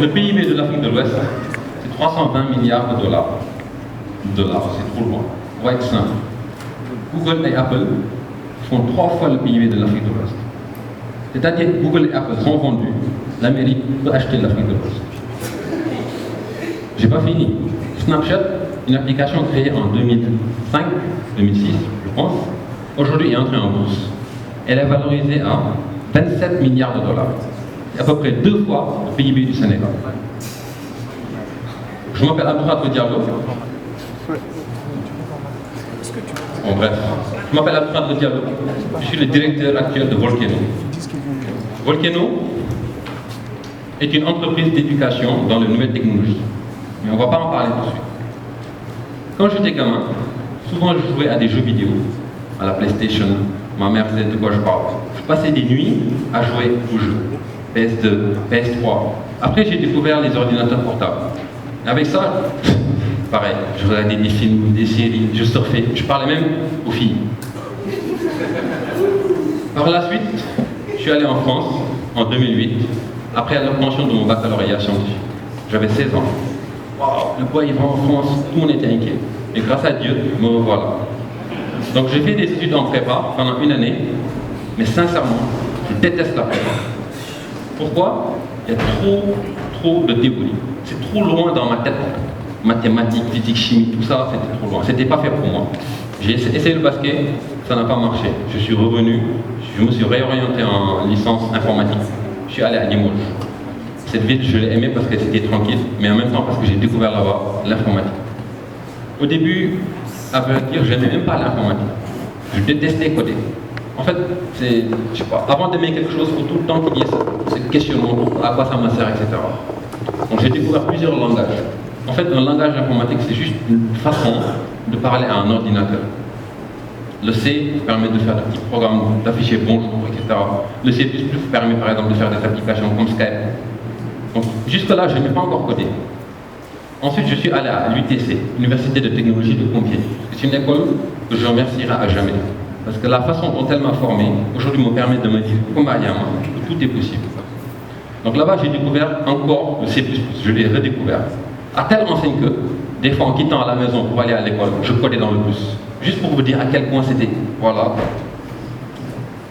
Le PIB de l'Afrique de l'Ouest, c'est 320 milliards de dollars. C'est trop loin. On va être simple. Google et Apple font 3 fois le PIB de l'Afrique de l'Ouest. C'est-à-dire que Google et Apple sont vendus, l'Amérique peut acheter l'Afrique de l'Ouest. J'ai pas fini. Snapchat, une application créée en 2005, 2006, je pense, aujourd'hui est entrée en bourse. Elle est valorisée à 27 milliards de dollars. C'est à peu près 2 fois le PIB du Sénégal. Je m'appelle Abdourahmane Diallo. Bon, bref, je m'appelle Abdourahmane Diallo. Je suis le directeur actuel de Volcano. Volcano est une entreprise d'éducation dans les nouvelles technologies. Mais on ne va pas en parler tout de suite. Quand j'étais gamin, souvent je jouais à des jeux vidéo, à la PlayStation. Ma mère sait de quoi je parle. Je passais des nuits à jouer aux jeux. PS2, PS3. Après, j'ai découvert les ordinateurs portables. Et avec ça, pareil, je regardais des films, des séries, je surfais, je parlais même aux filles. Par la suite, je suis allé en France en 2008, après l'obtention de mon baccalauréat scientifique. J'avais 16 ans. Wow, le poids il va en France, tout le monde était inquiet. Et grâce à Dieu, me revoilà. Donc j'ai fait des études en prépa pendant une année, mais sincèrement, je déteste la prépa. Pourquoi? Il y a trop de théorie. C'est trop loin dans ma tête. Mathématiques, physique, chimie, tout ça, c'était trop loin. C'était pas fait pour moi. J'ai essayé le basket, ça n'a pas marché. Je suis revenu, je me suis réorienté en licence informatique. Je suis allé à Limoges. Cette ville, je l'ai aimée parce que c'était tranquille, mais en même temps parce que j'ai découvert là-bas l'informatique. Au début, à vrai dire, je n'aimais même pas l'informatique. Je détestais coder. En fait, je sais pas, avant d'aimer quelque chose, il faut tout le temps qu'il y ait ce questionnement, à quoi ça me sert, etc. Donc j'ai découvert plusieurs langages. En fait, un langage informatique, c'est juste une façon de parler à un ordinateur. Le C permet de faire des petits programmes, d'afficher bonjour, etc. Le C++ permet par exemple de faire des applications comme Skype. Donc jusque-là, je n'ai pas encore codé. Ensuite, je suis allé à l'UTC, Université de technologie de Compiègne. C'est une école que je remercierai à jamais. Parce que la façon dont elle m'a formé, aujourd'hui me permet de me dire, comme Ayama, que tout est possible. Donc là-bas, j'ai découvert encore le C++, je l'ai redécouvert. À telle enseigne que, des fois en quittant la maison pour aller à l'école, je codais dans le bus. Juste pour vous dire à quel point c'était. Voilà.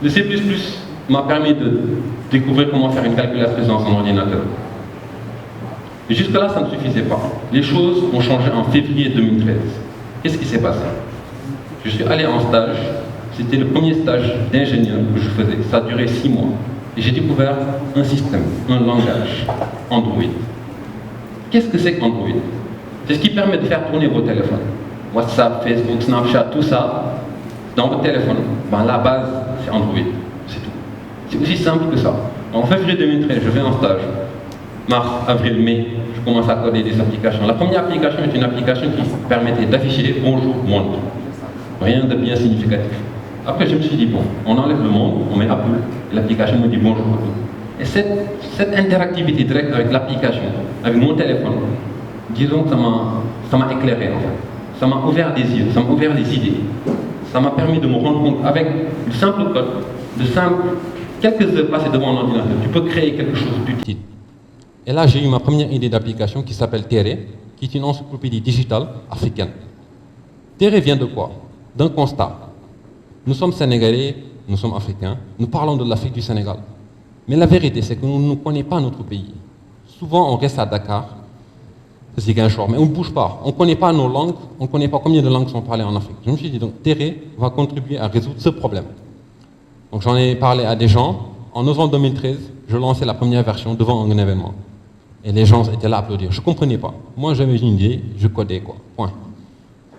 Le C++ m'a permis de découvrir comment faire une calculatrice dans son ordinateur. Et jusque-là, ça ne suffisait pas. Les choses ont changé en février 2013. Qu'est-ce qui s'est passé? Je suis allé en stage. C'était le premier stage d'ingénieur que je faisais. Ça a duré 6 mois. Et j'ai découvert un système, un langage, Android. Qu'est-ce que c'est qu'Android? C'est ce qui permet de faire tourner vos téléphones. WhatsApp, Facebook, Snapchat, tout ça, dans votre téléphone. Ben, la base, c'est Android. C'est tout. C'est aussi simple que ça. En février 2013, je vais en stage. Mars, avril, mai, je commence à coder des applications. La première application est une application qui permettait d'afficher bonjour monde. Rien de bien significatif. Après, je me suis dit, bon, on enlève le monde, on met Apple, et l'application me dit bonjour. Et cette interactivité directe avec l'application, avec mon téléphone, disons que ça m'a éclairé en fait. Ça m'a ouvert des yeux, ça m'a ouvert les idées. Ça m'a permis de me rendre compte, avec le simple code, quelques heures passées devant un ordinateur, tu peux créer quelque chose d'utile. Et là, j'ai eu ma première idée d'application qui s'appelle Terre, qui est une encyclopédie digitale africaine. Terre vient de quoi? D'un constat. Nous sommes Sénégalais, nous sommes Africains, nous parlons de l'Afrique du Sénégal. Mais la vérité, c'est que nous ne connaissons pas notre pays. Souvent, on reste à Dakar, c'est un short, mais on ne bouge pas. On ne connaît pas nos langues, on ne connaît pas combien de langues sont parlées en Afrique. Je me suis dit, donc, Terre va contribuer à résoudre ce problème. Donc, j'en ai parlé à des gens. En novembre 2013, je lançais la première version devant un événement. Et les gens étaient là à applaudir. Je ne comprenais pas. Moi, j'avais une idée, je codais, quoi. Point.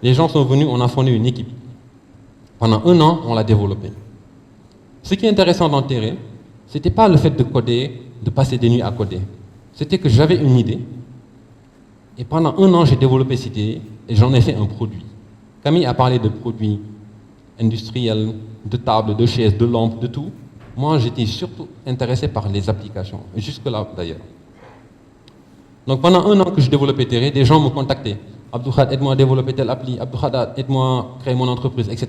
Les gens sont venus, on a fondé une équipe. Pendant 1 an, on l'a développé. Ce qui est intéressant dans Terre, ce n'était pas le fait de coder, de passer des nuits à coder. C'était que j'avais une idée. Et pendant 1 an, j'ai développé cette idée et j'en ai fait un produit. Camille a parlé de produits industriels, de tables, de chaises, de lampes, de tout. Moi, j'étais surtout intéressé par les applications. Jusque-là, d'ailleurs. Donc pendant 1 an que je développais Terre, des gens me contactaient. Abdourahmane, aide-moi à développer telle appli. Abdourahmane, aide-moi à créer mon entreprise, etc.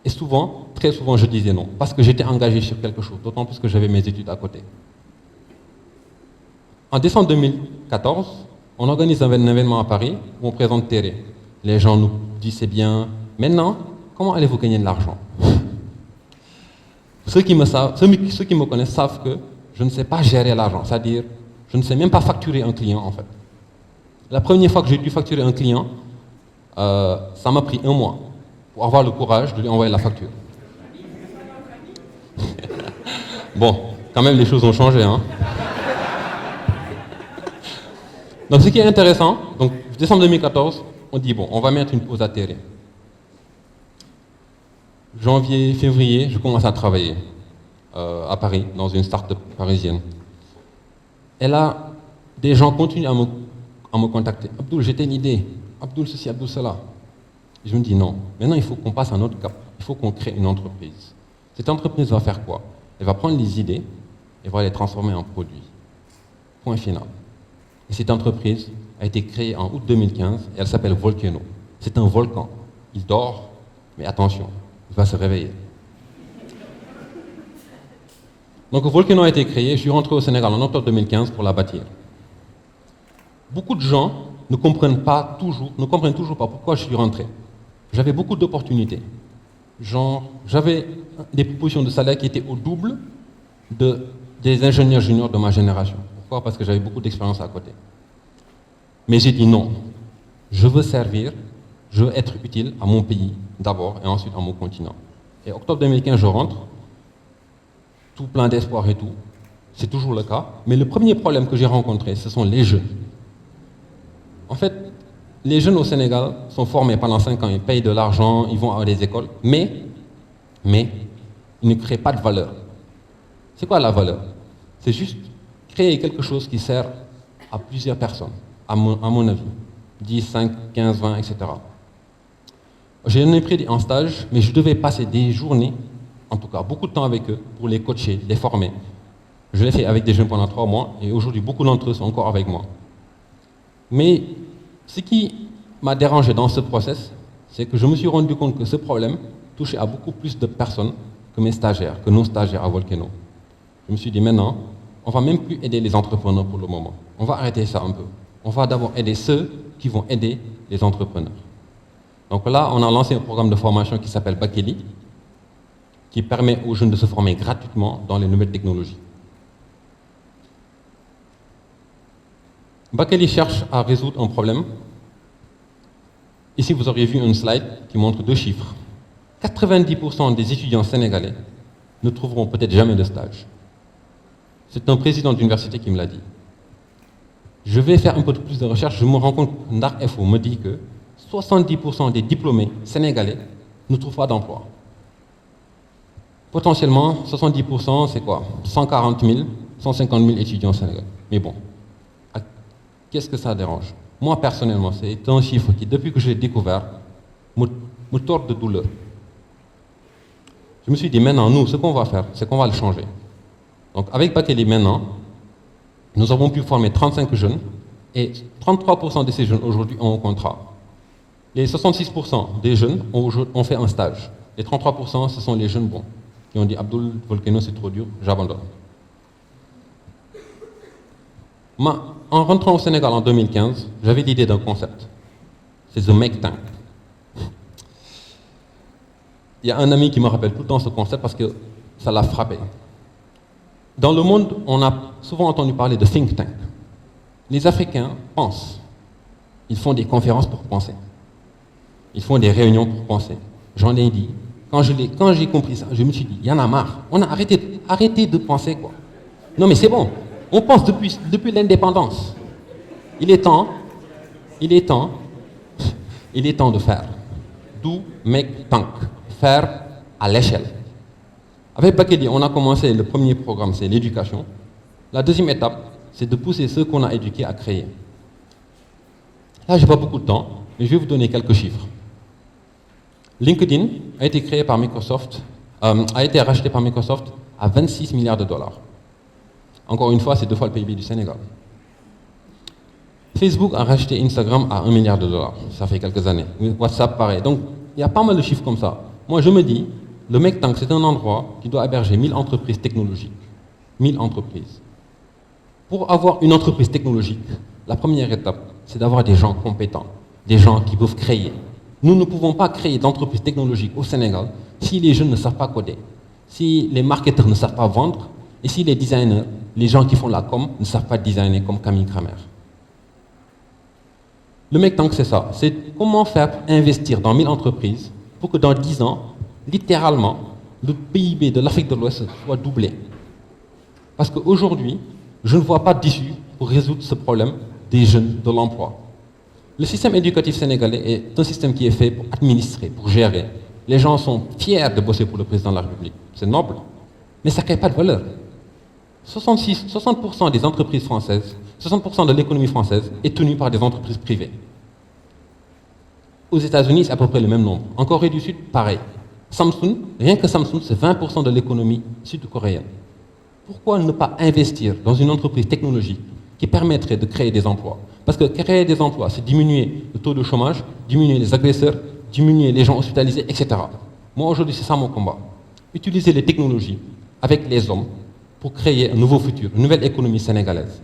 Et souvent, très souvent, je disais non. Parce que j'étais engagé sur quelque chose. D'autant plus que j'avais mes études à côté. En décembre 2014, on organise un événement à Paris où on présente Terré. Les gens nous disent c'est bien. Maintenant, comment allez-vous gagner de l'argent? Ceux qui me connaissent savent que je ne sais pas gérer l'argent, c'est-à-dire je ne sais même pas facturer un client en fait. La première fois que j'ai dû facturer un client, ça m'a pris 1 mois pour avoir le courage de lui envoyer la facture. Bon, quand même les choses ont changé, hein. Donc ce qui est intéressant, donc décembre 2014, on dit bon, on va mettre une pause à Terré. Janvier, février, je commence à travailler à Paris, dans une start-up parisienne. Et là, des gens continuent à me contacter. Abdoul, j'ai une idée. Abdoul ceci, Abdoul cela. Et je me dis non. Maintenant, il faut qu'on passe à un autre cap. Il faut qu'on crée une entreprise. Cette entreprise va faire quoi? Elle va prendre les idées et va les transformer en produits. Point final. Et cette entreprise a été créée en août 2015 et elle s'appelle Volcano. C'est un volcan. Il dort, mais attention, il va se réveiller. Donc Volcano a été créé, je suis rentré au Sénégal en octobre 2015 pour la bâtir. Beaucoup de gens ne comprennent toujours pas pourquoi je suis rentré. J'avais beaucoup d'opportunités. J'avais des propositions de salaire qui étaient au double des ingénieurs juniors de ma génération. Pourquoi? Parce que j'avais beaucoup d'expérience à côté. Mais j'ai dit non. Je veux servir, je veux être utile à mon pays d'abord et ensuite à mon continent. Et octobre 2015, je rentre, tout plein d'espoir et tout. C'est toujours le cas. Mais le premier problème que j'ai rencontré, ce sont les jeunes. En fait, les jeunes au Sénégal sont formés pendant 5 ans, ils payent de l'argent, ils vont à des écoles, mais ils ne créent pas de valeur. C'est quoi la valeur? C'est juste créer quelque chose qui sert à plusieurs personnes, à mon avis. 10, 5, 15, 20, etc. J'en ai pris en stage, mais je devais passer des journées, en tout cas beaucoup de temps avec eux, pour les coacher, les former. Je l'ai fait avec des jeunes pendant 3 mois, et aujourd'hui, beaucoup d'entre eux sont encore avec moi. Mais ce qui m'a dérangé dans ce process, c'est que je me suis rendu compte que ce problème touchait à beaucoup plus de personnes que mes stagiaires, que nos stagiaires à Volcano. Je me suis dit maintenant, on ne va même plus aider les entrepreneurs pour le moment. On va arrêter ça un peu. On va d'abord aider ceux qui vont aider les entrepreneurs. Donc là, on a lancé un programme de formation qui s'appelle Bakeli, qui permet aux jeunes de se former gratuitement dans les nouvelles technologies. Bakeli cherche à résoudre un problème. Ici, vous auriez vu une slide qui montre 2 chiffres. 90% des étudiants sénégalais ne trouveront peut-être jamais de stage. C'est un président d'université qui me l'a dit. Je vais faire un peu plus de recherche, je me rends compte que Ndar FO me dit que 70% des diplômés sénégalais ne trouvent pas d'emploi. Potentiellement, 70%, c'est quoi? 140 000, 150 000 étudiants sénégalais. Mais bon, qu'est-ce que ça dérange? Moi, personnellement, c'est un chiffre qui, depuis que je l'ai découvert, me tord de douleur. Je me suis dit, maintenant, nous, ce qu'on va faire, c'est qu'on va le changer. Donc, avec Bakeli, maintenant, nous avons pu former 35 jeunes, et 33% de ces jeunes, aujourd'hui, ont un contrat. Les 66% des jeunes ont fait un stage. Les 33%, ce sont les jeunes bons, qui ont dit, Abdoul, Volcano, c'est trop dur, j'abandonne. En rentrant au Sénégal en 2015, j'avais l'idée d'un concept. C'est The Make Tank. Il y a un ami qui me rappelle tout le temps ce concept parce que ça l'a frappé. Dans le monde, on a souvent entendu parler de think tank. Les Africains pensent. Ils font des conférences pour penser. Ils font des réunions pour penser. J'en ai dit. Quand j'ai compris ça, je me suis dit, il y en a marre. On a arrêté de penser, quoi. Non mais c'est bon. On pense depuis l'indépendance. Il est temps de faire. Do make tank. Faire à l'échelle. Avec Bakeli, on a commencé le premier programme, c'est l'éducation. La deuxième étape, c'est de pousser ceux qu'on a éduqués à créer. Là, je n'ai pas beaucoup de temps, mais je vais vous donner quelques chiffres. LinkedIn a été créé par Microsoft, a été racheté par Microsoft à 26 milliards de dollars. Encore une fois, c'est 2 fois le PIB du Sénégal. Facebook a racheté Instagram à 1 milliard de dollars. Ça fait quelques années. WhatsApp, pareil. Donc, il y a pas mal de chiffres comme ça. Moi, je me dis, le Make Tank, c'est un endroit qui doit héberger 1000 entreprises technologiques. 1000 entreprises. Pour avoir une entreprise technologique, la première étape, c'est d'avoir des gens compétents, des gens qui peuvent créer. Nous ne pouvons pas créer d'entreprise technologique au Sénégal si les jeunes ne savent pas coder, si les marketeurs ne savent pas vendre, et si les designers, les gens qui font la com, ne savent pas designer comme Camille Kramer. Le make tank, c'est ça. C'est comment faire pour investir dans 1000 entreprises pour que dans 10 ans, littéralement, le PIB de l'Afrique de l'Ouest soit doublé. Parce qu'aujourd'hui, je ne vois pas d'issue pour résoudre ce problème des jeunes, de l'emploi. Le système éducatif sénégalais est un système qui est fait pour administrer, pour gérer. Les gens sont fiers de bosser pour le président de la République. C'est noble. Mais ça ne crée pas de valeur. 60% des entreprises françaises, 60% de l'économie française est tenue par des entreprises privées. Aux États-Unis, c'est à peu près le même nombre. En Corée du Sud, pareil. Samsung, rien que Samsung, c'est 20% de l'économie sud-coréenne. Pourquoi ne pas investir dans une entreprise technologique qui permettrait de créer des emplois? Parce que créer des emplois, c'est diminuer le taux de chômage, diminuer les agresseurs, diminuer les gens hospitalisés, etc. Moi, aujourd'hui, c'est ça mon combat. Utiliser les technologies avec les hommes pour créer un nouveau futur, une nouvelle économie sénégalaise.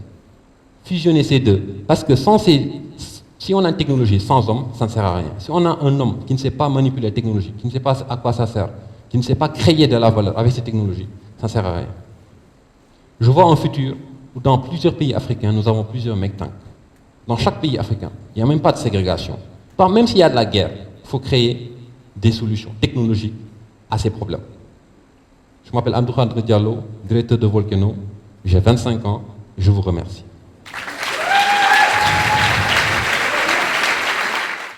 Fusionner ces deux. Parce que si on a une technologie sans homme, ça ne sert à rien. Si on a un homme qui ne sait pas manipuler la technologie, qui ne sait pas à quoi ça sert, qui ne sait pas créer de la valeur avec ces technologies, ça ne sert à rien. Je vois un futur où dans plusieurs pays africains, nous avons plusieurs make tanks. Dans chaque pays africain, il n'y a même pas de ségrégation. Même s'il y a de la guerre, il faut créer des solutions technologiques à ces problèmes. Je m'appelle Abdou Khadre Diallo, directeur de Volcano. J'ai 25 ans et je vous remercie.